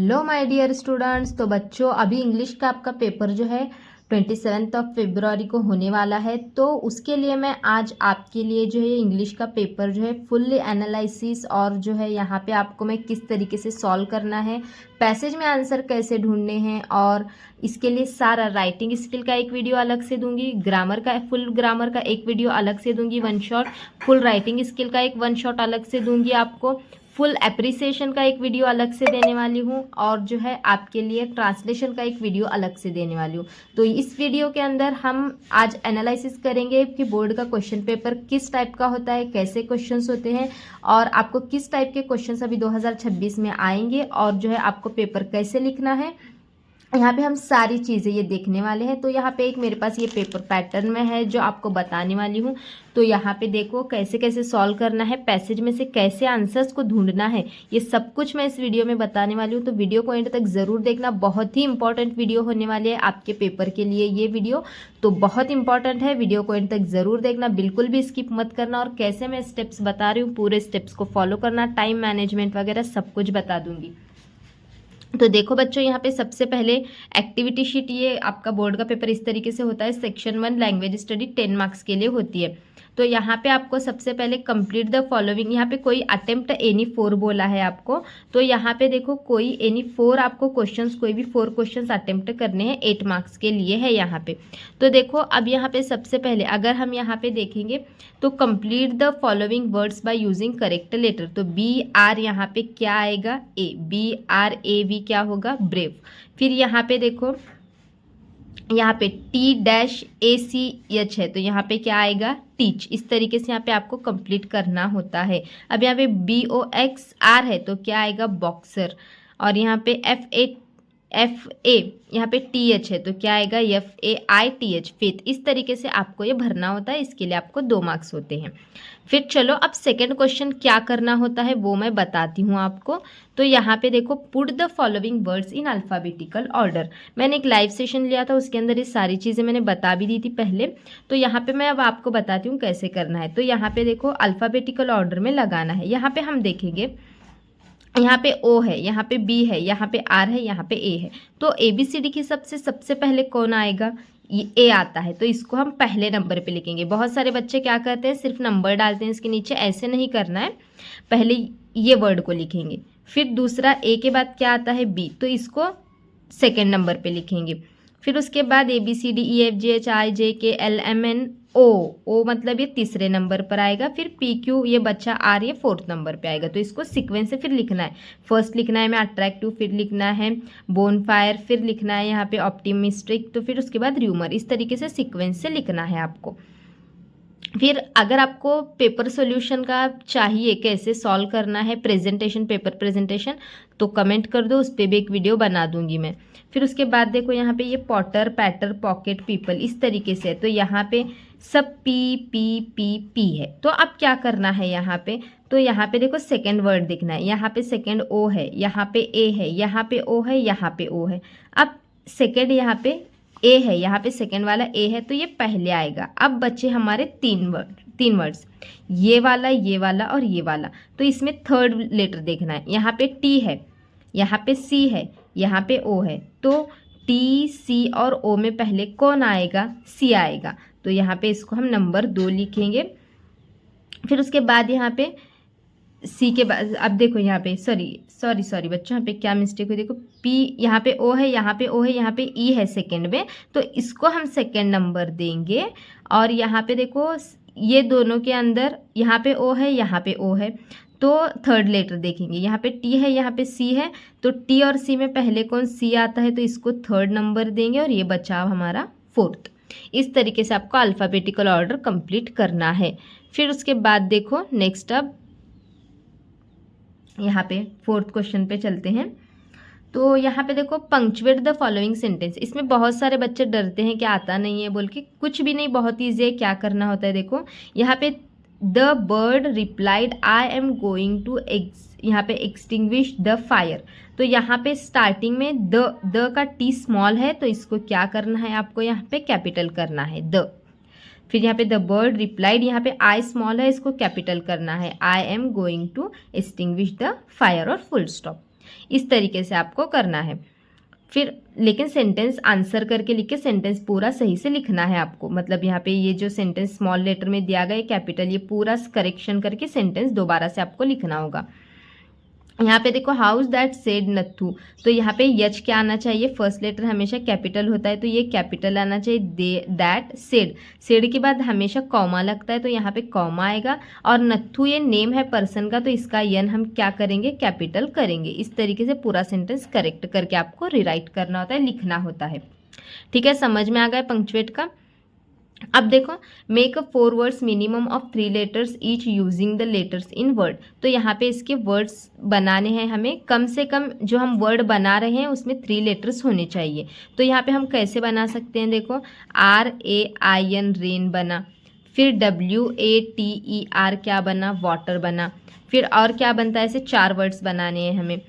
Hello my dear students. तो बच्चों, अभी इंग्लिश का आपका पेपर जो है 27 फरवरी को होने वाला है। तो उसके लिए मैं आज आपके लिए जो है इंग्लिश का पेपर जो है फुल्ली एनालिसिस और जो है यहाँ पे आपको मैं किस तरीके से सॉल्व करना है, पैसेज में आंसर कैसे ढूंढने हैं, और इसके लिए सारा राइटिंग स्किल का एक वीडियो अलग से दूंगी, ग्रामर का फुल ग्रामर का एक वीडियो अलग से दूंगी one shot, full writing skill का एक वन शॉट अलग से दूंगी आपको, फुल एप्रिसिएशन का एक वीडियो अलग से देने वाली हूँ, और जो है आपके लिए ट्रांसलेशन का एक वीडियो अलग से देने वाली हूँ। तो इस वीडियो के अंदर हम आज एनालिसिस करेंगे कि बोर्ड का क्वेश्चन पेपर किस टाइप का होता है, कैसे क्वेश्चंस होते हैं, और आपको किस टाइप के क्वेश्चंस अभी 2026 में आएंगे, और जो है आपको पेपर कैसे लिखना है, यहाँ पे हम सारी चीज़ें ये देखने वाले हैं। तो यहाँ पे एक मेरे पास ये पेपर पैटर्न में है जो आपको बताने वाली हूँ। तो यहाँ पे देखो कैसे कैसे सॉल्व करना है, पैसेज में से कैसे आंसर्स को ढूंढना है, ये सब कुछ मैं इस वीडियो में बताने वाली हूँ। तो वीडियो को एंड तक ज़रूर देखना, बहुत ही इंपॉर्टेंट वीडियो होने वाली है आपके पेपर के लिए ये वीडियो। तो बहुत इंपॉर्टेंट है, वीडियो को एंड तक ज़रूर देखना, बिल्कुल भी स्किप मत करना। और कैसे मैं स्टेप्स बता रही हूँ, पूरे स्टेप्स को फॉलो करना, टाइम मैनेजमेंट वगैरह सब कुछ बता दूंगी। तो देखो बच्चों, यहाँ पे सबसे पहले एक्टिविटी शीट, ये आपका बोर्ड का पेपर इस तरीके से होता है। सेक्शन 1 लैंग्वेज स्टडी 10 मार्क्स के लिए होती है। तो यहाँ पे आपको सबसे पहले कंप्लीट द फॉलोइंग, यहाँ पे कोई अटेम्प्ट एनी 4 बोला है आपको। तो यहाँ पे देखो कोई एनी 4 आपको क्वेश्चंस, कोई भी 4 क्वेश्चंस अटेम्प्ट करने हैं, 8 मार्क्स के लिए है यहाँ पे। तो देखो अब यहाँ पे सबसे पहले अगर हम यहाँ पे देखेंगे तो complete the following words by using correct letter. तो बी आर यहाँ पे क्या आएगा, A, B R A V क्या होगा, ब्रेव। फिर यहाँ पे देखो यहाँ पे T dash A C H है, तो यहाँ पे क्या आएगा, टीच। इस तरीके से यहाँ पे आपको कंप्लीट करना होता है। अब यहाँ पे बी ओ एक्स आर है, तो क्या आएगा, बॉक्सर। और यहाँ पे एफ ए यहाँ पे टी एच है, तो क्या आएगा, F A I T H, faith. इस तरीके से आपको ये भरना होता है, इसके लिए आपको 2 मार्क्स होते हैं। फिर चलो अब सेकंड क्वेश्चन क्या करना होता है वो मैं बताती हूँ आपको। तो यहाँ पे देखो, put the following words in alphabetical order. मैंने एक लाइव सेशन लिया था, उसके अंदर ये सारी चीज़ें मैंने बता भी दी थी पहले। तो यहाँ पे मैं अब आपको बताती हूँ कैसे करना है। तो यहाँ पे देखो अल्फ़ाबेटिकल ऑर्डर में लगाना है। यहाँ पे हम देखेंगे, यहाँ पे ओ है, यहाँ पे बी है, यहाँ पे आर है, यहाँ पे ए है। तो ए बी सी डी की सबसे पहले कौन आएगा, ये ए आता है, तो इसको हम पहले नंबर पे लिखेंगे। बहुत सारे बच्चे क्या करते हैं, सिर्फ नंबर डालते हैं इसके नीचे, ऐसे नहीं करना है। पहले ये वर्ड को लिखेंगे, फिर दूसरा ए के बाद क्या आता है, बी, तो इसको सेकेंड नंबर पे लिखेंगे। फिर उसके बाद A B C D E F G H I J K L M N O मतलब ये तीसरे नंबर पर आएगा। फिर पी क्यू ये बच्चा आर ये 4th नंबर पे आएगा। तो इसको सीक्वेंस से फिर लिखना है। फर्स्ट लिखना है मैं अट्रैक्टिव, फिर लिखना है बोनफायर, फिर लिखना है यहाँ पे ऑप्टिमिस्टिक, तो फिर उसके बाद र्यूमर। इस तरीके से सीक्वेंस से लिखना है आपको। फिर अगर आपको पेपर सॉल्यूशन का चाहिए कैसे सॉल्व करना है, प्रेजेंटेशन, पेपर प्रेजेंटेशन, तो कमेंट कर दो, उस पर भी एक वीडियो बना दूंगी मैं। फिर उसके बाद देखो यहाँ पे ये पॉटर, पैटर, पॉकेट, पीपल, इस तरीके से। तो यहाँ पे सब पी पी पी पी है। तो अब क्या करना है यहाँ पे, तो यहाँ पे देखो सेकेंड वर्ड दिखना है। यहाँ पे सेकेंड ओ है, यहाँ पे ए है, यहाँ पे ओ है, यहाँ पे ओ है। अब सेकेंड यहाँ पे ए है, यहाँ पे सेकेंड वाला ए है, तो ये पहले आएगा। अब बचे हमारे 3 वर्ड्स, ये वाला और ये वाला। तो इसमें थर्ड लेटर देखना है। यहाँ पे टी है, यहाँ पे सी है, यहाँ पे ओ है। तो टी सी और ओ में पहले कौन आएगा, सी आएगा। तो यहाँ पे इसको हम नंबर 2 लिखेंगे। फिर उसके बाद यहाँ पे सी के बाद अब देखो यहाँ पे सॉरी बच्चों, यहाँ पे क्या मिस्टेक हुई, देखो पी, यहाँ पे ओ है, यहाँ पे ओ है, यहाँ पे ई है सेकंड में, तो इसको हम सेकंड नंबर देंगे। और यहाँ पे देखो ये दोनों के अंदर यहाँ पे ओ है, यहाँ पे ओ है, तो थर्ड लेटर देखेंगे। यहाँ पे टी है, यहाँ पे सी है, तो टी और सी में पहले कौन, सी आता है, तो इसको थर्ड नंबर देंगे, और ये बचा हमारा 4th। इस तरीके से आपको अल्फ़ाबेटिकल ऑर्डर कंप्लीट करना है। फिर उसके बाद देखो नेक्स्ट, अब यहाँ पे 4th क्वेश्चन पे चलते हैं। तो यहाँ पे देखो पंक्चुएट द फॉलोइंग सेंटेंस। इसमें बहुत सारे बच्चे डरते हैं कि आता नहीं है बोल के, कुछ भी नहीं, बहुत ईजी है। क्या करना होता है देखो, यहाँ पे the bird replied I am going to यहाँ पे एक्सटिंग्विश द फायर। तो यहाँ पे स्टार्टिंग में द का टी स्मॉल है, तो इसको क्या करना है आपको, यहाँ पे कैपिटल करना है द। फिर यहाँ पे द बर्ड रिप्लाइड, यहाँ पे आई स्मॉल है, इसको कैपिटल करना है, I am going to extinguish the fire, और फुल स्टॉप। इस तरीके से आपको करना है। फिर लेकिन सेंटेंस आंसर करके लिख के सेंटेंस पूरा सही से लिखना है आपको। मतलब यहाँ पे ये जो सेंटेंस स्मॉल लेटर में दिया गया है कैपिटल, ये पूरा करेक्शन करके सेंटेंस दोबारा से आपको लिखना होगा। यहाँ पे देखो हाउस दैट सेड नथु, तो यहाँ पे यच क्या आना चाहिए, फर्स्ट लेटर हमेशा कैपिटल होता है तो ये कैपिटल आना चाहिए। दैट सेड, सेड के बाद हमेशा कॉमा लगता है तो यहाँ पे कॉमा आएगा। और नथु ये नेम है पर्सन का तो इसका यन हम क्या करेंगे, कैपिटल करेंगे। इस तरीके से पूरा सेंटेंस करेक्ट करके आपको रिराइट करना होता है, लिखना होता है। ठीक है, समझ में आ गया पंक्चुएट का। अब देखो make a 4 words minimum of 3 letters each using the letters in word, तो यहाँ पे इसके वर्ड्स बनाने हैं हमें, कम से कम जो हम वर्ड बना रहे हैं उसमें 3 लेटर्स होने चाहिए। तो यहाँ पे हम कैसे बना सकते हैं, देखो RAIN रेन बना, फिर WATER क्या बना, वाटर बना, फिर और क्या बनता है, ऐसे 4 वर्ड्स बनाने हैं हमें।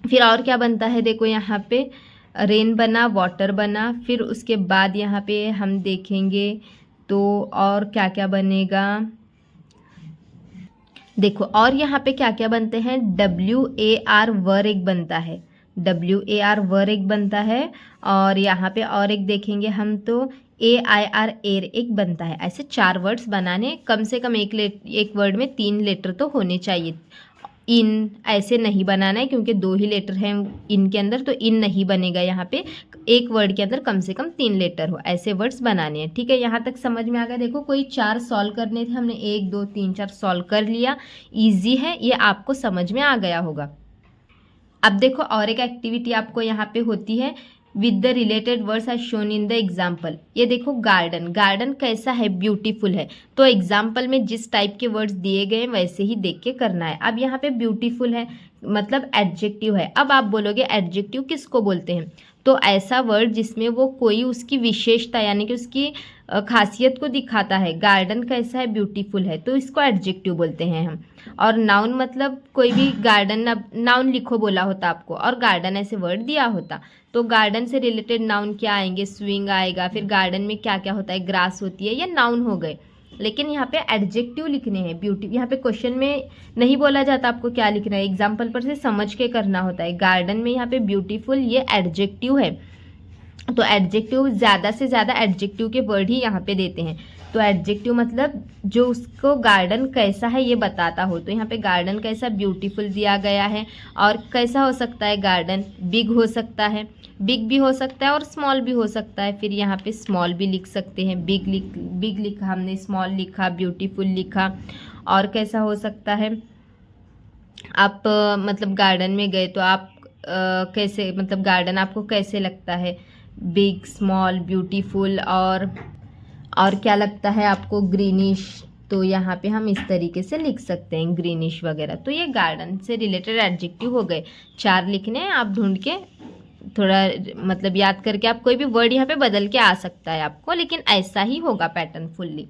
फिर और क्या बनता है, देखो यहाँ पे रेन बना, वाटर बना, फिर उसके बाद यहाँ पे हम देखेंगे तो और क्या क्या बनेगा। देखो और यहाँ पे क्या क्या बनते हैं, WAR वर एक बनता है, WAR वर एक बनता है। और यहाँ पे और एक देखेंगे हम तो AIR एर एक बनता है। ऐसे 4 वर्ड्स बनाने, कम से कम एक वर्ड में 3 लेटर तो होने चाहिए। इन ऐसे नहीं बनाना है क्योंकि 2 ही लेटर हैं इन के अंदर, तो इन नहीं बनेगा। यहाँ पे एक वर्ड के अंदर कम से कम 3 लेटर हो, ऐसे वर्ड्स बनाने हैं। ठीक है, यहाँ तक समझ में आ गया। देखो कोई 4 सॉल्व करने थे, हमने 1 2 3 4 सॉल्व कर लिया, इजी है, ये आपको समझ में आ गया होगा। अब देखो और एक एक्टिविटी आपको यहाँ पे होती है, with the related words are shown in the example. ये देखो गार्डन, गार्डन कैसा है, ब्यूटीफुल है, तो एग्जाम्पल में जिस टाइप के वर्ड्स दिए गए हैं वैसे ही देख के करना है। अब यहाँ पे ब्यूटीफुल है मतलब एडजेक्टिव है। अब आप बोलोगे एडजेक्टिव किसको बोलते हैं, तो ऐसा वर्ड जिसमें वो कोई उसकी विशेषता यानी कि उसकी खासियत को दिखाता है। गार्डन कैसा है, ब्यूटीफुल है, तो इसको एडजेक्टिव बोलते हैं हम। और नाउन मतलब कोई भी गार्डन, नाउन लिखो बोला होता आपको और गार्डन ऐसे वर्ड दिया होता, तो गार्डन से रिलेटेड नाउन क्या आएंगे, स्विंग आएगा, फिर गार्डन में क्या क्या होता है, ग्रास होती है, ये नाउन हो गए। लेकिन यहाँ पे एडजेक्टिव लिखने हैं, ब्यूटी। यहाँ पे क्वेश्चन में नहीं बोला जाता आपको क्या लिखना है, एग्जाम्पल पर से समझ के करना होता है। गार्डन में यहाँ पे ब्यूटीफुल ये एडजेक्टिव है, तो एडजेक्टिव ज़्यादा से ज़्यादा एडजेक्टिव के वर्ड ही यहाँ पे देते हैं। तो एडजेक्टिव मतलब जो उसको गार्डन कैसा है ये बताता हो। तो यहाँ पे गार्डन कैसा, ब्यूटीफुल दिया गया है। और कैसा हो सकता है गार्डन, बिग हो सकता है, बिग भी हो सकता है और स्मॉल भी हो सकता है। फिर यहाँ पे स्मॉल भी लिख सकते हैं, बिग लिखा हमने, स्मॉल लिखा, ब्यूटीफुल लिखा। और कैसा हो सकता है, आप मतलब गार्डन में गए तो आप कैसे, मतलब गार्डन आपको कैसे लगता है, बिग, स्मॉल, ब्यूटीफुल। और क्या लगता है आपको, ग्रीनिश, तो यहाँ पे हम इस तरीके से लिख सकते हैं ग्रीनिश वगैरह। तो ये गार्डन से रिलेटेड एडजेक्टिव हो गए। 4 लिखने हैं, आप ढूंढ के थोड़ा मतलब याद करके, आप कोई भी वर्ड यहाँ पे बदल के आ सकता है आपको, लेकिन ऐसा ही होगा पैटर्न फुल्ली।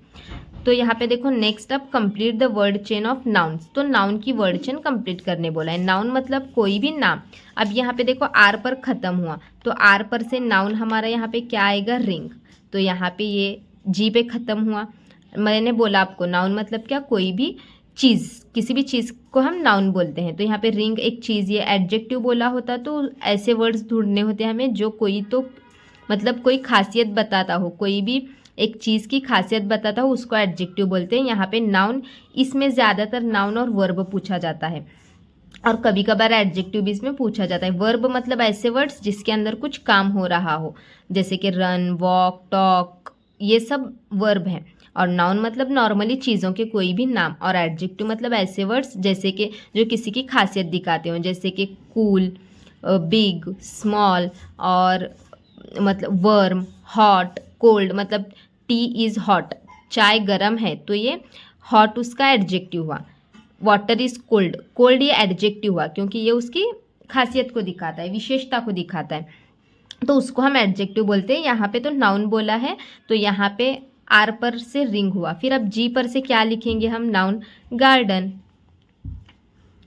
तो यहाँ पे देखो next up complete the word chain of nouns, तो नाउन की वर्ड चेन कंप्लीट करने बोला है। नाउन मतलब कोई भी नाम। अब यहाँ पे देखो आर पर ख़त्म हुआ, तो आर पर से नाउन हमारा यहाँ पे क्या आएगा, रिंग। तो यहाँ पे ये जी पे ख़त्म हुआ। मैंने बोला आपको नाउन मतलब क्या, कोई भी चीज़, किसी भी चीज़ को हम नाउन बोलते हैं। तो यहाँ पे रिंग एक चीज़, ये एडजेक्टिव बोला होता तो ऐसे वर्ड्स ढूंढने होते हैं हमें जो कोई तो मतलब कोई खासियत बताता हो, कोई भी एक चीज़ की खासियत बताता हो, उसको एडजेक्टिव बोलते हैं। यहाँ पे नाउन, इसमें ज़्यादातर नाउन और वर्ब पूछा जाता है और कभी कभार एडजेक्टिव भी इसमें पूछा जाता है। वर्ब मतलब ऐसे वर्ड्स जिसके अंदर कुछ काम हो रहा हो, जैसे कि रन, वॉक, टॉक, ये सब वर्ब हैं। और नाउन मतलब नॉर्मली चीज़ों के कोई भी नाम। और एडजेक्टिव मतलब ऐसे वर्ड्स जैसे कि जो किसी की खासियत दिखाते हो, जैसे कि कूल, बिग, स्मॉल, और मतलब वर्म, हॉट, कोल्ड, मतलब टी इज़ हॉट, चाय गरम है तो ये हॉट उसका एडजेक्टिव हुआ। वाटर इज़ कोल्ड, कोल्ड ये एडजेक्टिव हुआ क्योंकि ये उसकी खासियत को दिखाता है, विशेषता को दिखाता है, तो उसको हम एडजेक्टिव बोलते हैं। यहाँ पे तो नाउन बोला है, तो यहाँ पे आर पर से रिंग हुआ। फिर अब जी पर से क्या लिखेंगे हम, नाउन, गार्डन।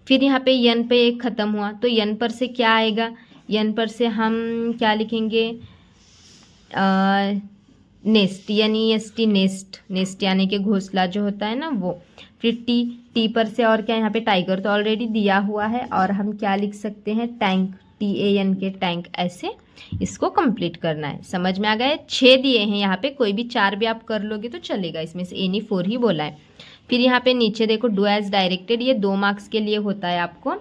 फिर यहाँ पे यन पे एक ख़त्म हुआ, तो यन पर से क्या आएगा, यन पर से हम क्या लिखेंगे, नेस्ट यानी एस नेस्ट, नेस्ट यानी कि घोंसला जो होता है ना वो। फिर टी, टी पर से और क्या, यहाँ पे टाइगर तो ऑलरेडी दिया हुआ है, और हम क्या लिख सकते हैं, टैंक, TAN के टैंक, ऐसे इसको कंप्लीट करना है। समझ में आ गया? 6 दिए हैं यहाँ पे, कोई भी 4 भी आप कर लोगे तो चलेगा, इसमें से एनी 4 ही बोला है। फिर यहाँ पे नीचे देखो डू एज डायरेक्टेड, ये 2 मार्क्स के लिए होता है आपको।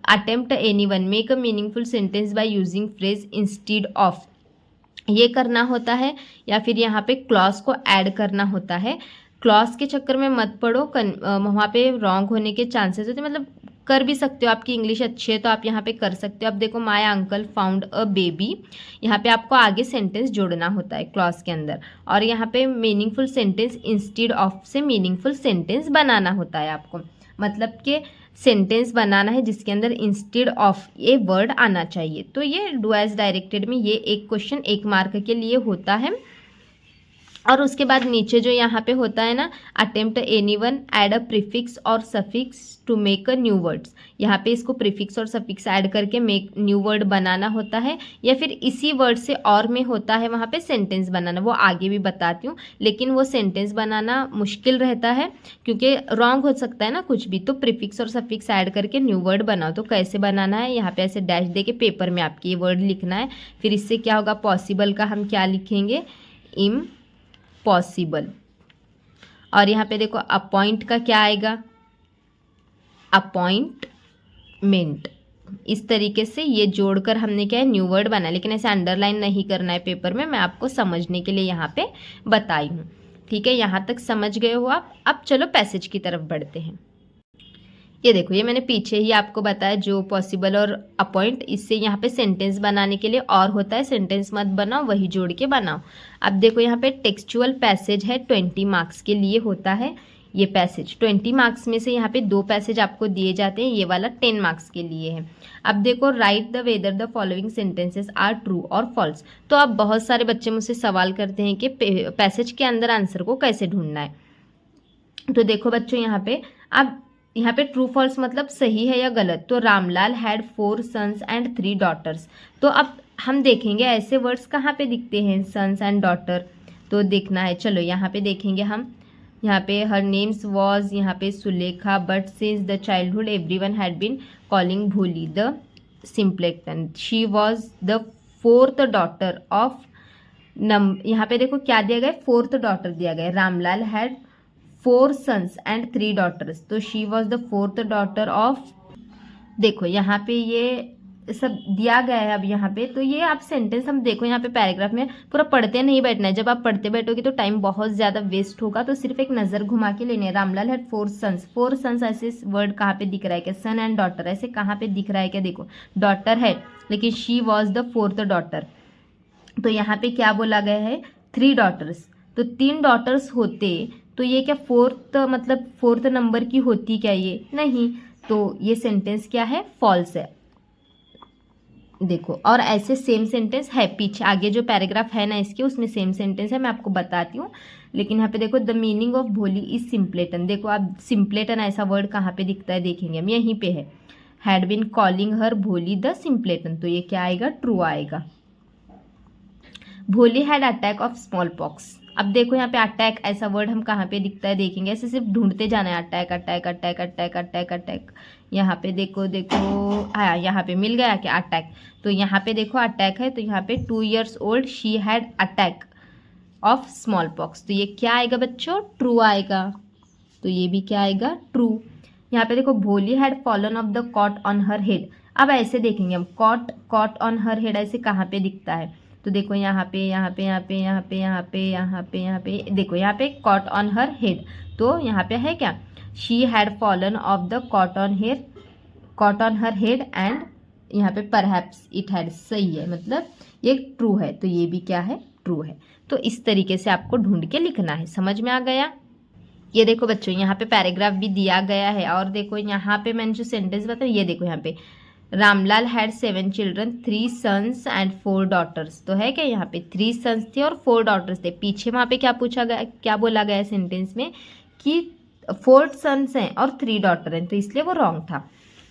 Attempt any one, make a meaningful sentence by using phrase instead of, ये करना होता है। या फिर यहाँ पे क्लॉज को ऐड करना होता है। क्लॉज के चक्कर में मत पड़ो, वहाँ पे रॉन्ग होने के चांसेस होते हैं, मतलब कर भी सकते हो, आपकी इंग्लिश अच्छी है तो आप यहाँ पे कर सकते हो। अब देखो my uncle found a baby, यहाँ पे आपको आगे सेंटेंस जोड़ना होता है क्लॉज के अंदर, और यहाँ पे मीनिंगफुल सेंटेंस इंस्टीड ऑफ से मीनिंगफुल सेंटेंस बनाना होता है आपको। मतलब कि सेंटेंस बनाना है जिसके अंदर इंस्टेड ऑफ ये वर्ड आना चाहिए। तो ये डू एज डायरेक्टेड में ये एक क्वेश्चन 1 मार्क के लिए होता है। और उसके बाद नीचे जो यहाँ पे होता है ना, attempt any one add a prefix और suffix to make a new words, यहाँ पे इसको प्रीफिक्स और सफिक्स ऐड करके मेक न्यू वर्ड बनाना होता है। या फिर इसी वर्ड से और में होता है वहाँ पे सेंटेंस बनाना, वो आगे भी बताती हूँ, लेकिन वो सेंटेंस बनाना मुश्किल रहता है क्योंकि रॉन्ग हो सकता है ना कुछ भी। तो प्रीफिक्स और सफिक्स ऐड करके न्यू वर्ड बनाओ। तो कैसे बनाना है, यहाँ पे ऐसे डैश दे के पेपर में आपके ये वर्ड लिखना है। फिर इससे क्या होगा, पॉसिबल का हम क्या लिखेंगे, पॉसिबल। और यहाँ पे देखो अपॉइंट का क्या आएगा, अपॉइंटमेंट। इस तरीके से ये जोड़कर हमने क्या है, न्यू वर्ड बना। लेकिन ऐसे अंडरलाइन नहीं करना है पेपर में, मैं आपको समझने के लिए यहाँ पे बताई हूँ। ठीक है, यहाँ तक समझ गए हो आप। अब चलो पैसेज की तरफ बढ़ते हैं। ये देखो, ये मैंने पीछे ही आपको बताया जो पॉसिबल और अपॉइंट, इससे यहाँ पे सेंटेंस बनाने के लिए और होता है, सेंटेंस मत बनाओ, वही जोड़ के बनाओ। अब देखो यहाँ पे टेक्सचुअल पैसेज है, 20 मार्क्स के लिए होता है ये पैसेज। 20 मार्क्स में से यहाँ पे 2 पैसेज आपको दिए जाते हैं, ये वाला 10 मार्क्स के लिए है। अब देखो write the whether the following sentences are true और फॉल्स। तो अब बहुत सारे बच्चे मुझसे सवाल करते हैं कि पैसेज के अंदर आंसर को कैसे ढूंढना है। तो देखो बच्चों यहाँ पे ट्रू फॉल्स मतलब सही है या गलत। तो Ramlal had 4 sons and 3 daughters. तो अब हम देखेंगे ऐसे वर्ड्स कहाँ पे दिखते हैं, सन्स एंड डॉटर, तो देखना है। चलो यहाँ पे देखेंगे हम, यहाँ पे हर नेम्स वॉज, यहाँ पे Sulekha, but since the childhood everyone had been calling Bholi the simpleton, she was the 4th daughter of यहाँ पे देखो क्या दिया गया, 4th डॉटर दिया गया। Ramlal had 4 sons and 3 daughters, तो she was the 4th daughter of, देखो यहाँ पे ये सब दिया गया है। अब यहाँ पे तो ये आप सेंटेंस हम देखो यहाँ पे पैराग्राफ में पूरा पढ़ते नहीं बैठना है। जब आप पढ़ते बैठोगे तो टाइम बहुत ज़्यादा वेस्ट होगा, तो सिर्फ एक नज़र घुमा के लेने। रामलाल हैड 4 sons, 4 sons ऐसे वर्ड कहाँ पे दिख रहा है क्या, सन एंड डॉटर ऐसे कहाँ पे दिख रहा है क्या, देखो डॉटर है लेकिन she was the 4th daughter. तो यहाँ पे क्या बोला गया है, 3 daughters, तो 3 daughters होते तो ये क्या 4th मतलब 4th नंबर की होती क्या, ये नहीं। तो ये सेंटेंस क्या है, फॉल्स है। देखो और ऐसे सेम सेंटेंस है पीछे, आगे जो पैराग्राफ है ना इसके उसमें सेम सेंटेंस है, मैं आपको बताती हूँ। लेकिन यहाँ पे देखो द मीनिंग ऑफ भोली इज सिंपलेटन, देखो आप सिंपलेटन ऐसा वर्ड कहाँ पे दिखता है देखेंगे हम, यहीं पे है। हैड बीन कॉलिंग हर भोली द सिंपलेटन, तो ये क्या आएगा, ट्रू आएगा। भोली had attack of small pox. अब देखो यहाँ पे अटैक ऐसा वर्ड हम कहाँ पे दिखता है देखेंगे, ऐसे सिर्फ ढूंढते जाना है, attack attack attack attack attack attack. यहाँ पे देखो हाँ यहाँ पे मिल गया क्या, अटैक। तो यहाँ पे देखो अटैक है, तो यहाँ पे 2 years old she had attack of small pox, तो ये क्या आएगा बच्चों, ट्रू आएगा। तो ये भी क्या आएगा, ट्रू। यहाँ पे देखो भोली had fallen off the caught on her head. अब ऐसे देखेंगे हम, कॉट ऑन हर हेड ऐसे कहाँ पे दिखता है, तो देखो यहाँ पे देखो यहाँ पे कॉट ऑन हर हेड, तो यहाँ पे है क्या, she had fallen off the caught on her head and यहाँ पे परहैप्स इट हैड, सही है, मतलब ये ट्रू है, तो ये भी क्या है, ट्रू है। तो इस तरीके से आपको ढूंढ के लिखना है, समझ में आ गया। ये देखो बच्चों यहाँ पे पैराग्राफ भी दिया गया है, और देखो यहाँ पे मैंने जो सेंटेंस बताया, ये देखो यहाँ पे Ramlal had 7 children, 3 sons and 4 daughters, तो है क्या यहाँ पे 3 sons थे और 4 daughters थे। पीछे वहाँ पे क्या पूछा गया, क्या बोला गया सेंटेंस में कि 4 sons हैं और 3 daughters हैं, तो इसलिए वो रॉन्ग था।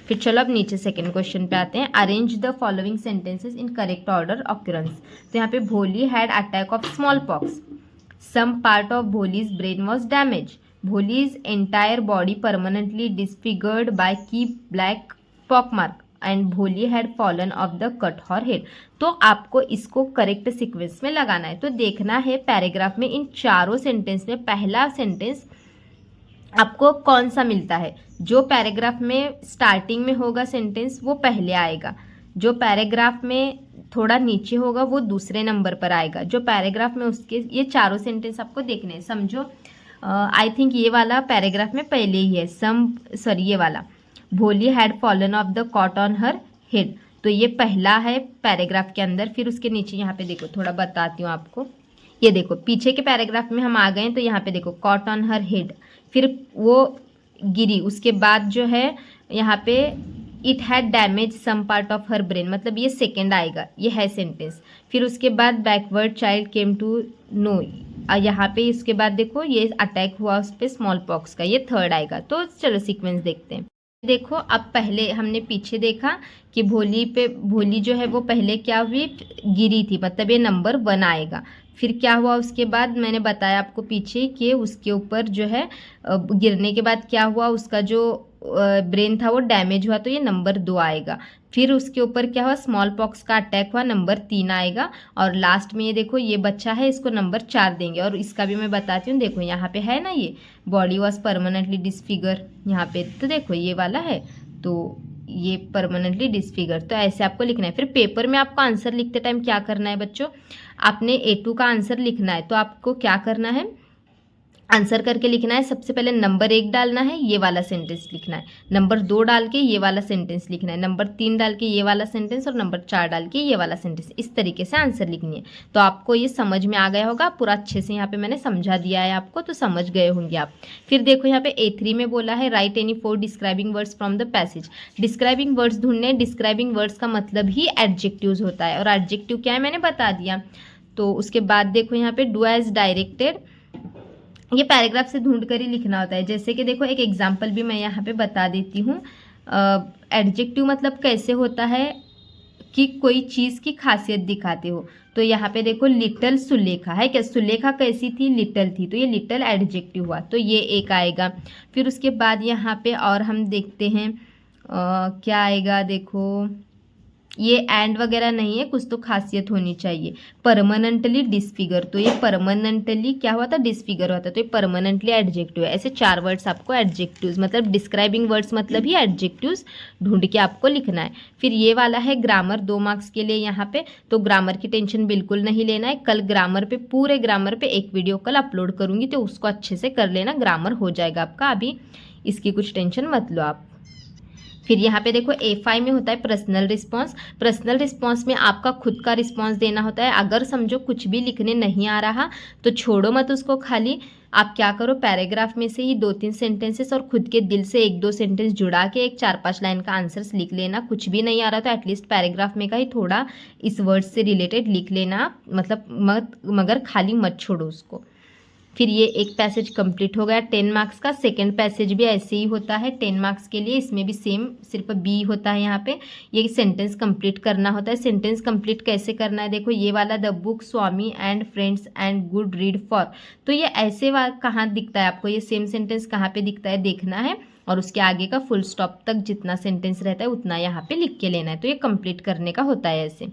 फिर चलो अब नीचे सेकंड क्वेश्चन पे आते हैं। Arrange the following sentences in correct order occurrence. तो यहाँ पे Bholi had attack of smallpox, some part of Bholi's brain was damage, Bholi's entire body permanently disfigured by की black pockmark and Bholi had fallen off the cot her head. तो आपको इसको correct sequence में लगाना है। तो देखना है पैराग्राफ में इन चारों सेंटेंस में पहला सेंटेंस आपको कौन सा मिलता है। जो पैराग्राफ में स्टार्टिंग में होगा सेंटेंस वो पहले आएगा, जो पैराग्राफ में थोड़ा नीचे होगा वो दूसरे नंबर पर आएगा, जो पैराग्राफ में उसके ये चारों सेंटेंस आपको देखने हैं। समझो आई थिंक ये वाला पैराग्राफ में पहले ही है, ये वाला भोली had fallen off the caught on her head, तो ये पहला है पैराग्राफ के अंदर। फिर उसके नीचे यहाँ पे देखो, थोड़ा बताती हूँ आपको, ये देखो पीछे के पैराग्राफ में हम आ गए तो यहाँ पे देखो कॉट ऑन हर हेड, फिर वो गिरी, उसके बाद जो है यहाँ पे it had damage some part of her brain, मतलब ये सेकेंड आएगा, ये है सेंटेंस। फिर उसके बाद backward child came to know, यहाँ पे इसके बाद देखो ये अटैक हुआ उस पर स्मॉल पॉक्स का, ये थर्ड आएगा। तो चलो सीक्वेंस देखते हैं। देखो अब पहले हमने पीछे देखा कि भोली जो है वो पहले क्या हुई, गिरी थी, मतलब ये नंबर 1 आएगा। फिर क्या हुआ उसके बाद, मैंने बताया आपको पीछे कि उसके ऊपर जो है गिरने के बाद क्या हुआ, उसका जो ब्रेन था वो डैमेज हुआ, तो ये नंबर 2 आएगा। फिर उसके ऊपर क्या हुआ, स्मॉल पॉक्स का अटैक हुआ, नंबर 3 आएगा। और लास्ट में ये देखो ये बच्चा है, इसको नंबर 4 देंगे। और इसका भी मैं बताती हूँ, देखो यहाँ पे है ना, ये बॉडी वॉज परमानेंटली डिसफिगर, यहाँ पे तो देखो ये वाला है, तो ये परमानेंटली डिसफिगर, तो ऐसे आपको लिखना है। फिर पेपर में आपको आंसर लिखते टाइम क्या करना है बच्चों, आपने A2 का आंसर लिखना है, तो आपको क्या करना है, आंसर करके लिखना है। सबसे पहले नंबर 1 डालना है, ये वाला सेंटेंस लिखना है, नंबर 2 डाल के ये वाला सेंटेंस लिखना है, नंबर 3 डाल के ये वाला सेंटेंस, और नंबर 4 डाल के ये वाला सेंटेंस। इस तरीके से आंसर लिखनी है। तो आपको ये समझ में आ गया होगा, पूरा अच्छे से यहाँ पे मैंने समझा दिया है आपको, तो समझ गए होंगे आप। फिर देखो यहाँ पे A3 में बोला है right any 4 describing words from the passage. Describing words ढूंढने, डिस्क्राइबिंग वर्ड्स का मतलब ही एडजेक्टिव्स होता है, और एडजेक्टिव क्या है मैंने बता दिया। तो उसके बाद देखो यहाँ पे डू एज डायरेक्टेड, ये पैराग्राफ से ढूंढ कर ही लिखना होता है। जैसे कि देखो एक एग्जांपल भी मैं यहाँ पे बता देती हूँ। एडजेक्टिव मतलब कैसे होता है कि कोई चीज़ की खासियत दिखाते हो। तो यहाँ पे देखो लिटल सुलेखा है क्या, सुलेखा कैसी थी, लिटल थी, तो ये लिटल एडजेक्टिव हुआ, तो ये एक आएगा। फिर उसके बाद यहाँ पे और हम देखते हैं क्या आएगा, देखो ये एंड वगैरह नहीं है, कुछ तो खासियत होनी चाहिए। परमानेंटली डिसफिगर, तो ये परमानेंटली क्या हुआ था, डिसफिगर हुआ था, तो ये परमानेंटली एडजेक्टिव है। ऐसे 4 वर्ड्स आपको एडजेक्टिव्स, मतलब डिस्क्राइबिंग वर्ड्स मतलब ही एडजेक्टिव्स ढूंढ के आपको लिखना है। फिर ये वाला है ग्रामर, 2 मार्क्स के लिए यहाँ पे, तो ग्रामर की टेंशन बिल्कुल नहीं लेना है। कल ग्रामर पे, पूरे ग्रामर पे एक वीडियो कल अपलोड करूँगी, तो उसको अच्छे से कर लेना, ग्रामर हो जाएगा आपका, अभी इसकी कुछ टेंशन मत लो आप। फिर यहाँ पे देखो A5 में होता है पर्सनल रिस्पॉन्स। पर्सनल रिस्पॉन्स में आपका खुद का रिस्पॉन्स देना होता है। अगर समझो कुछ भी लिखने नहीं आ रहा तो छोड़ो मत उसको, खाली आप क्या करो, पैराग्राफ में से ही 2-3 सेंटेंसेस और खुद के दिल से 1-2 सेंटेंस जुड़ा के एक 4-5 लाइन का आंसर्स लिख लेना। कुछ भी नहीं आ रहा तो एटलीस्ट पैराग्राफ में का ही थोड़ा इस वर्ड से रिलेटेड लिख लेना, मतलब मगर खाली मत छोड़ो उसको। फिर ये एक पैसेज कंप्लीट हो गया 10 मार्क्स का। सेकंड पैसेज भी ऐसे ही होता है 10 मार्क्स के लिए, इसमें भी सेम, सिर्फ बी होता है यहाँ पे। ये सेंटेंस कंप्लीट करना होता है। सेंटेंस कंप्लीट कैसे करना है, देखो ये वाला the book Swami and friends and good read for, तो ये ऐसे कहाँ दिखता है आपको, ये सेम सेंटेंस कहाँ पे दिखता है देखना है, और उसके आगे का फुल स्टॉप तक जितना सेंटेंस रहता है उतना यहाँ पे लिख के लेना है। तो ये कंप्लीट करने का होता है ऐसे।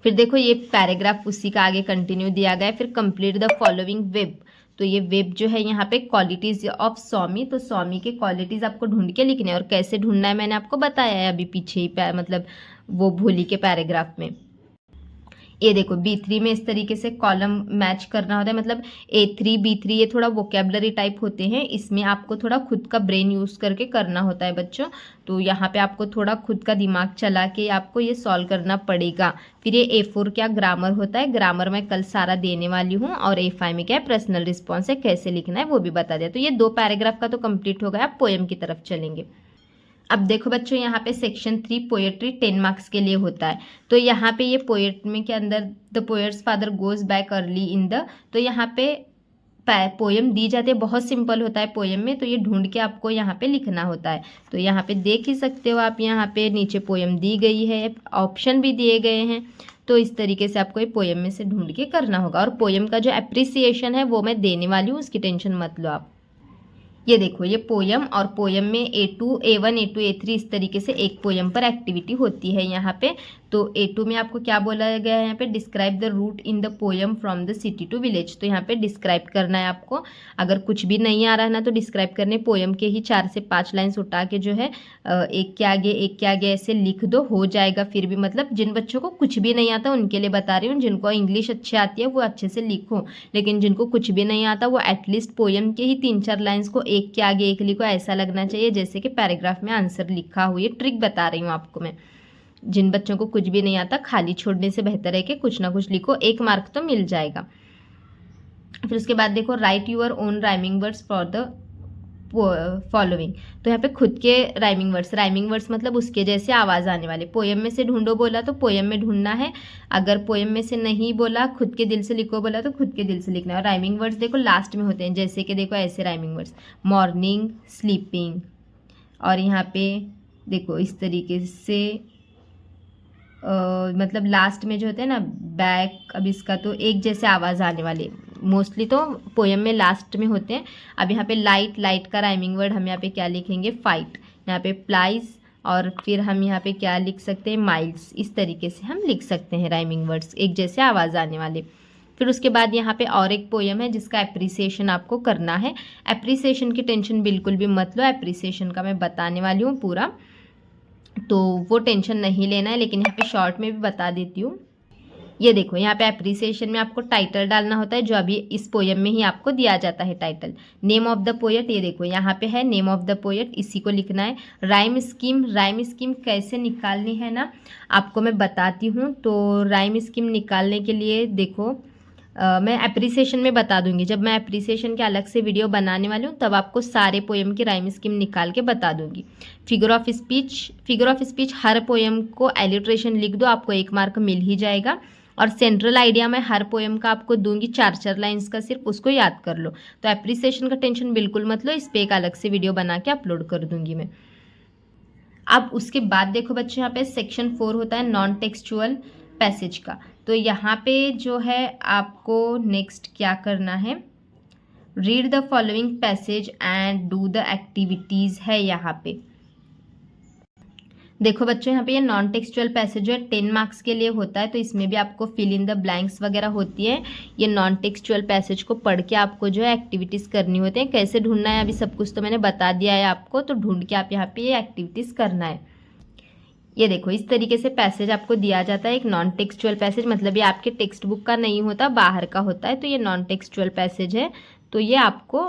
फिर देखो ये पैराग्राफ उसी का आगे कंटिन्यू दिया गया है। फिर कंप्लीट द फॉलोइंग वेब, तो ये वेब जो है यहाँ पे क्वालिटीज ऑफ स्वामी, तो स्वामी के क्वालिटीज आपको ढूंढ के लिखने हैं। और कैसे ढूंढना है मैंने आपको बताया है अभी पीछे ही, मतलब वो भोली के पैराग्राफ में। ये देखो B3 में इस तरीके से कॉलम मैच करना होता है, मतलब A3 B3 ये थोड़ा वोकेबलरी टाइप होते हैं, इसमें आपको थोड़ा खुद का ब्रेन यूज़ करके करना होता है बच्चों। तो यहाँ पे आपको थोड़ा खुद का दिमाग चला के आपको ये सॉल्व करना पड़ेगा। फिर ये A4 क्या ग्रामर होता है, ग्रामर मैं कल सारा देने वाली हूँ। और A5 में क्या है पर्सनल रिस्पॉन्स है, कैसे लिखना है वो भी बता दिया। तो ये 2 पैराग्राफ का तो कंप्लीट हो गया। आप पोएम की तरफ चलेंगे। अब देखो बच्चों यहाँ पे सेक्शन 3 पोएट्री 10 मार्क्स के लिए होता है। तो यहाँ पे ये पोएट में के अंदर the poets father goes back early in the, तो यहाँ पे पोयम दी जाती है, बहुत सिंपल होता है पोयम में, तो ये ढूंढ के आपको यहाँ पे लिखना होता है। तो यहाँ पे देख ही सकते हो आप, यहाँ पे नीचे पोयम दी गई है, ऑप्शन भी दिए गए हैं। तो इस तरीके से आपको ये पोयम में से ढूंढ के करना होगा। और पोयम का जो एप्रिसिएशन है वो मैं देने वाली हूँ, उसकी टेंशन मत लो आप। ये देखो, ये पोयम, और पोयम में A2, A1, A2, A3 इस तरीके से एक पोयम पर एक्टिविटी होती है यहाँ पे। तो A2 में आपको क्या बोला गया है यहाँ पे, describe the route in the poem from the city to village. तो यहाँ पे डिस्क्राइब करना है आपको। अगर कुछ भी नहीं आ रहा है ना, तो डिस्क्राइब करने पोयम के ही 4 से 5 लाइन्स उठा के जो है एक के आगे ऐसे लिख दो, हो जाएगा। फिर भी मतलब जिन बच्चों को कुछ भी नहीं आता उनके लिए बता रही हूँ, जिनको इंग्लिश अच्छी आती है वो अच्छे से लिखो, लेकिन जिनको कुछ भी नहीं आता वो एटलीस्ट पोयम के ही 3-4 लाइन्स को एक के आगे एक लिखो। ऐसा लगना चाहिए जैसे कि पैराग्राफ में आंसर लिखा हो। ये ट्रिक बता रही हूँ आपको मैं। जिन बच्चों को कुछ भी नहीं आता, खाली छोड़ने से बेहतर है कि कुछ ना कुछ लिखो, 1 मार्क तो मिल जाएगा। फिर उसके बाद देखो, right your own rhyming words for the following. तो यहाँ पे खुद के राइमिंग वर्ड्स मतलब उसके जैसे आवाज़ आने वाले। पोयम में से ढूंढो बोला तो पोयम में ढूंढना है। अगर पोयम में से नहीं बोला, खुद के दिल से लिखो बोला तो खुद के दिल से लिखना है। और राइमिंग वर्ड्स देखो लास्ट में होते हैं, जैसे कि देखो ऐसे राइमिंग वर्ड्स, मॉर्निंग, स्लीपिंग। और यहाँ पे देखो इस तरीके से मतलब लास्ट में जो होते हैं ना, बैक। अब इसका तो एक जैसे आवाज़ आने वाले मोस्टली तो पोयम में लास्ट में होते हैं। अब यहाँ पे लाइट का राइमिंग वर्ड हम यहाँ पे क्या लिखेंगे, फाइट। यहाँ पे प्लाइज, और फिर हम यहाँ पे क्या लिख सकते हैं, माइल्स। इस तरीके से हम लिख सकते हैं राइमिंग वर्ड्स, एक जैसे आवाज़ आने वाले। फिर उसके बाद यहाँ पे और एक पोयम है जिसका एप्रिसिएशन आपको करना है। एप्रिसिएशन की टेंशन बिल्कुल भी मत लो, एप्रिसिएशन का मैं बताने वाली हूँ पूरा, तो वो टेंशन नहीं लेना है। लेकिन यहाँ पे शॉर्ट में भी बता देती हूँ। ये देखो, यहाँ पे एप्रिसिएशन में आपको टाइटल डालना होता है, जो अभी इस पोयम में ही आपको दिया जाता है title. Name of the poet, ये देखो यहाँ पे है नेम ऑफ द पोएट, इसी को लिखना है। राइम स्कीम कैसे निकालनी है ना, आपको मैं बताती हूँ। तो राइम स्कीम निकालने के लिए देखो, मैं एप्रिसिएशन में बता दूंगी। जब मैं एप्रिसिएशन के अलग से वीडियो बनाने वाली हूँ तब आपको सारे पोयम की राइम स्कीम निकाल के बता दूंगी। Figure of speech her poem को एलिट्रेशन लिख दो, आपको 1 मार्क मिल ही जाएगा। और सेंट्रल आइडिया में हर पोयम का आपको दूंगी 4-4 लाइन्स का, सिर्फ उसको याद कर लो। तो एप्रिसिएशन का टेंशन बिल्कुल मत लो, इस पर एक अलग से वीडियो बना के अपलोड कर दूंगी मैं। अब उसके बाद देखो बच्चों, यहाँ पे सेक्शन 4 होता है नॉन टेक्सचुअल पैसेज का। तो यहाँ पे जो है आपको नेक्स्ट क्या करना है, read the following passage and do the activities है यहाँ पे। देखो बच्चों, यहाँ पे ये नॉन टेक्सचुअल पैसेज जो है 10 मार्क्स के लिए होता है, तो इसमें भी आपको फिल इन द ब्लैंक्स वगैरह होती है। ये नॉन टेक्सचुअल पैसेज को पढ़ के आपको जो है एक्टिविटीज़ करनी होती है। कैसे ढूंढना है अभी सब कुछ तो मैंने बता दिया है आपको, तो ढूंढ के आप यहाँ पे ये एक्टिविटीज़ करना है। ये देखो, इस तरीके से पैसेज आपको दिया जाता है, एक नॉन टेक्सचुअल पैसेज, मतलब ये आपके टेक्स्ट बुक का नहीं होता, बाहर का होता है। तो ये नॉन टेक्सचुअल पैसेज है, तो ये आपको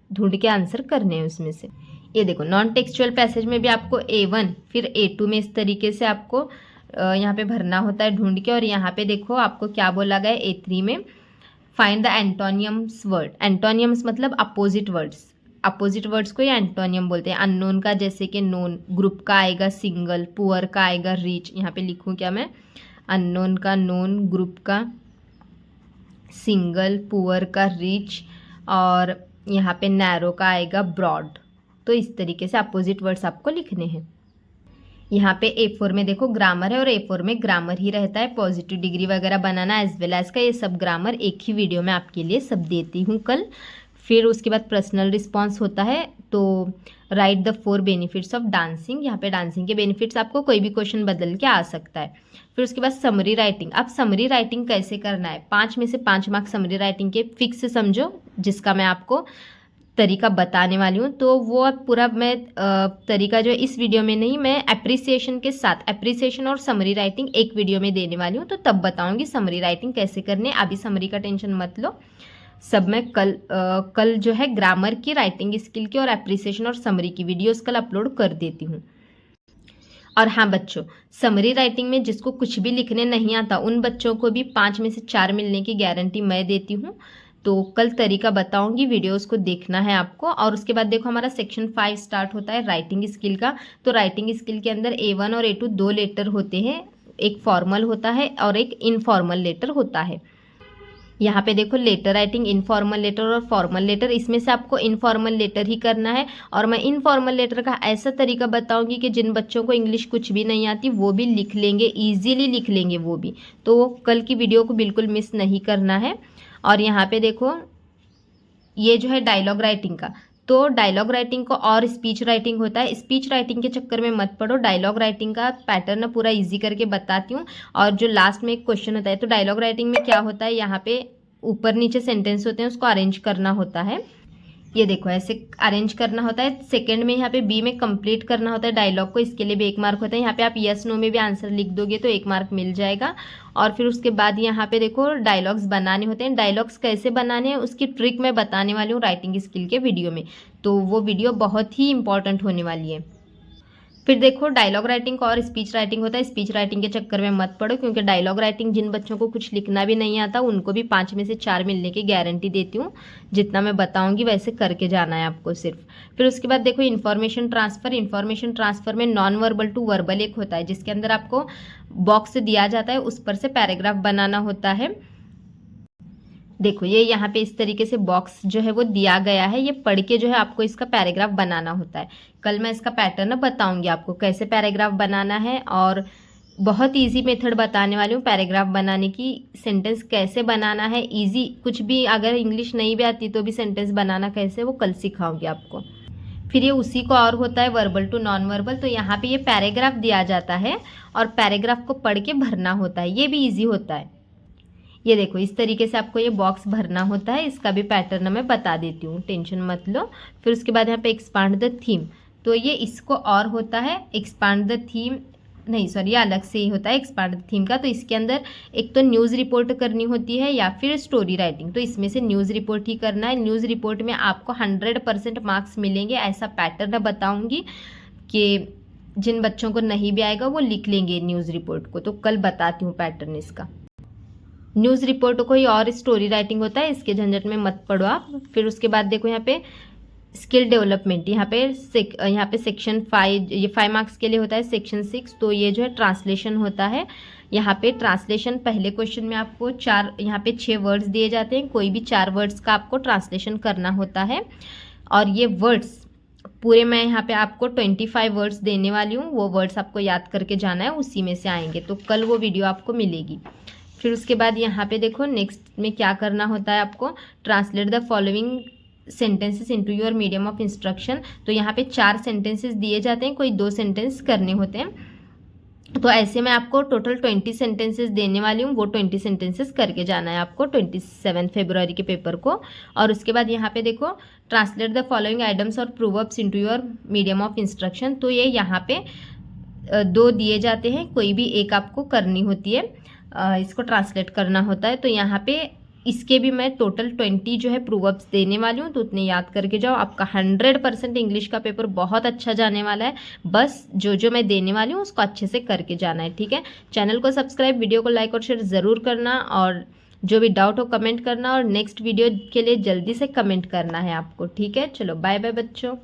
ढूंढ के आंसर करने हैं उसमें से। ये देखो, नॉन टेक्सचुअल पैसेज में भी आपको A1 फिर A2 में इस तरीके से आपको यहाँ पे भरना होता है ढूंढ के। और यहाँ पे देखो आपको क्या बोला गया है A3 में, फाइंड द एंटोनियम्स वर्ड। एंटोनियम्स मतलब अपोजिट वर्ड्स को ये एंटोनियम बोलते हैं। अननोन का जैसे कि नोन, ग्रुप का आएगा सिंगल, पुअर का आएगा रिच। यहाँ पे लिखूँ क्या मैं, अननोन का नोन, ग्रुप का सिंगल, पुअर का रिच, और यहाँ पे नैरो का आएगा ब्रॉड। तो इस तरीके से अपोजिट वर्ड्स आपको लिखने हैं। यहाँ पे A4 में देखो ग्रामर है, और A4 में ग्रामर ही रहता है। पॉजिटिव डिग्री वगैरह बनाना एज वेल एज का ये सब ग्रामर एक ही वीडियो में आपके लिए सब देती हूँ कल। फिर उसके बाद पर्सनल रिस्पॉन्स होता है, तो right the 4 benefits of dancing. यहाँ पे डांसिंग के बेनिफिट्स आपको कोई भी क्वेश्चन बदल के आ सकता है। फिर उसके बाद समरी राइटिंग। अब समरी राइटिंग कैसे करना है, 5 में से 5 मार्क्स समरी राइटिंग के फिक्स समझो, जिसका मैं आपको तरीका बताने वाली हूँ। तो वो अब पूरा मैं तरीका जो इस वीडियो में नहीं, मैं एप्रिसिएशन के साथ, एप्रिसिएशन और समरी राइटिंग एक वीडियो में देने वाली हूँ, तो तब बताऊँगी समरी राइटिंग कैसे करनी है। अभी समरी का टेंशन मत लो, सब मैं कल जो है ग्रामर की, राइटिंग स्किल की और एप्रिसिएशन और समरी की वीडियोस कल अपलोड कर देती हूँ। और हाँ बच्चों, समरी राइटिंग में जिसको कुछ भी लिखने नहीं आता उन बच्चों को भी 5 में से 4 मिलने की गारंटी मैं देती हूँ। तो कल तरीका बताऊंगी, वीडियोस को देखना है आपको। और उसके बाद देखो हमारा सेक्शन 5 स्टार्ट होता है राइटिंग स्किल का। तो राइटिंग स्किल के अंदर A1 और A2 2 लेटर होते हैं, एक फॉर्मल होता है और एक इनफॉर्मल लेटर होता है। यहाँ पे देखो लेटर राइटिंग, इनफॉर्मल लेटर और फॉर्मल लेटर, इसमें से आपको इनफॉर्मल लेटर ही करना है। और मैं इनफॉर्मल लेटर का ऐसा तरीका बताऊंगी कि जिन बच्चों को इंग्लिश कुछ भी नहीं आती वो भी लिख लेंगे, ईजिली लिख लेंगे वो भी। तो कल की वीडियो को बिल्कुल मिस नहीं करना है। और यहाँ पे देखो ये जो है डायलॉग राइटिंग का, तो डायलॉग राइटिंग को और स्पीच राइटिंग होता है। स्पीच राइटिंग के चक्कर में मत पड़ो, डायलॉग राइटिंग का पैटर्न पूरा इजी करके बताती हूँ। और जो लास्ट में एक क्वेश्चन होता है, तो डायलॉग राइटिंग में क्या होता है, यहाँ पे ऊपर नीचे सेंटेंस होते हैं, उसको अरेंज करना होता है। ये देखो ऐसे अरेंज करना होता है। सेकंड में यहाँ पे बी में कंप्लीट करना होता है डायलॉग को, इसके लिए भी 1 मार्क होता है। यहाँ पे आप यस नो में भी आंसर लिख दोगे तो 1 मार्क मिल जाएगा। और फिर उसके बाद यहाँ पे देखो डायलॉग्स बनाने होते हैं। डायलॉग्स कैसे बनाने हैं उसकी ट्रिक मैं बताने वाली हूँ राइटिंग स्किल के वीडियो में, तो वो वीडियो बहुत ही इंपॉर्टेंट होने वाली है। फिर देखो डायलॉग राइटिंग और स्पीच राइटिंग होता है। स्पीच राइटिंग के चक्कर में मत पड़ो, क्योंकि डायलॉग राइटिंग जिन बच्चों को कुछ लिखना भी नहीं आता उनको भी 5 में से 4 मिलने की गारंटी देती हूँ। जितना मैं बताऊंगी वैसे करके जाना है आपको सिर्फ। फिर उसके बाद देखो इन्फॉर्मेशन ट्रांसफ़र। इन्फॉर्मेशन ट्रांसफ़र में नॉन वर्बल टू वर्बल एक होता है, जिसके अंदर आपको बॉक्स दिया जाता है, उस पर से पैराग्राफ बनाना होता है। देखो ये यहाँ पे इस तरीके से बॉक्स जो है वो दिया गया है, ये पढ़ के जो है आपको इसका पैराग्राफ बनाना होता है। कल मैं इसका पैटर्न बताऊंगी आपको कैसे पैराग्राफ बनाना है, और बहुत इजी मेथड बताने वाली हूँ पैराग्राफ बनाने की। सेंटेंस कैसे बनाना है इजी, कुछ भी अगर इंग्लिश नहीं भी आती तो भी सेंटेंस बनाना कैसे वो कल सिखाऊंगी आपको। फिर ये उसी को और होता है वर्बल टू नॉन वर्बल। तो यहाँ पे ये पैराग्राफ दिया जाता है और पैराग्राफ को पढ़ के भरना होता है, ये भी ईजी होता है। ये देखो इस तरीके से आपको ये बॉक्स भरना होता है, इसका भी पैटर्न मैं बता देती हूँ, टेंशन मत लो। फिर उसके बाद यहाँ पे एक्सपांड द थीम, तो ये इसको और होता है एक्सपांड द थीम, नहीं सॉरी ये अलग से ही होता है एक्सपांड द थीम का। तो इसके अंदर एक तो न्यूज़ रिपोर्ट करनी होती है या फिर स्टोरी राइटिंग, तो इसमें से न्यूज़ रिपोर्ट ही करना है। न्यूज़ रिपोर्ट में आपको 100% मार्क्स मिलेंगे, ऐसा पैटर्न बताऊँगी कि जिन बच्चों को नहीं भी आएगा वो लिख लेंगे न्यूज़ रिपोर्ट को। तो कल बताती हूँ पैटर्न इसका। न्यूज़ रिपोर्ट को ही और स्टोरी राइटिंग होता है, इसके झंझट में मत पड़ो आप। फिर उसके बाद देखो यहाँ पे स्किल डेवलपमेंट, यहाँ पे सेक्शन 5, ये 5 मार्क्स के लिए होता है। सेक्शन 6 तो ये जो है ट्रांसलेशन होता है। यहाँ पे ट्रांसलेशन पहले क्वेश्चन में आपको 4, यहाँ पे 6 वर्ड्स दिए जाते हैं, कोई भी 4 वर्ड्स का आपको ट्रांसलेशन करना होता है। और ये वर्ड्स पूरे मैं यहाँ पे आपको 25 वर्ड्स देने वाली हूँ, वो वर्ड्स आपको याद करके जाना है, उसी में से आएंगे, तो कल वो वीडियो आपको मिलेगी। फिर उसके बाद यहाँ पे देखो नेक्स्ट में क्या करना होता है आपको, translate the following sentences into your medium of instruction. तो यहाँ पे 4 सेंटेंसेस दिए जाते हैं, कोई 2 सेंटेंस करने होते हैं। तो ऐसे में आपको टोटल 20 सेंटेंसेस देने वाली हूँ, वो 20 सेंटेंसेस करके जाना है आपको 27 फरवरी के पेपर को। और उसके बाद यहाँ पे देखो ट्रांसलेट द फॉलोइंग आइटम्स और proverbs into your medium of instruction. तो ये यहाँ पे 2 दिए जाते हैं, कोई भी एक आपको करनी होती है, इसको ट्रांसलेट करना होता है। तो यहाँ पे इसके भी मैं टोटल 20 जो है प्रूवर्ब्स देने वाली हूँ, तो उतने याद करके जाओ। आपका 100% इंग्लिश का पेपर बहुत अच्छा जाने वाला है, बस जो जो मैं देने वाली हूँ उसको अच्छे से करके जाना है, ठीक है। चैनल को सब्सक्राइब, वीडियो को लाइक और शेयर ज़रूर करना, और जो भी डाउट हो कमेंट करना, और नेक्स्ट वीडियो के लिए जल्दी से कमेंट करना है आपको, ठीक है। चलो बाय बाय बच्चों।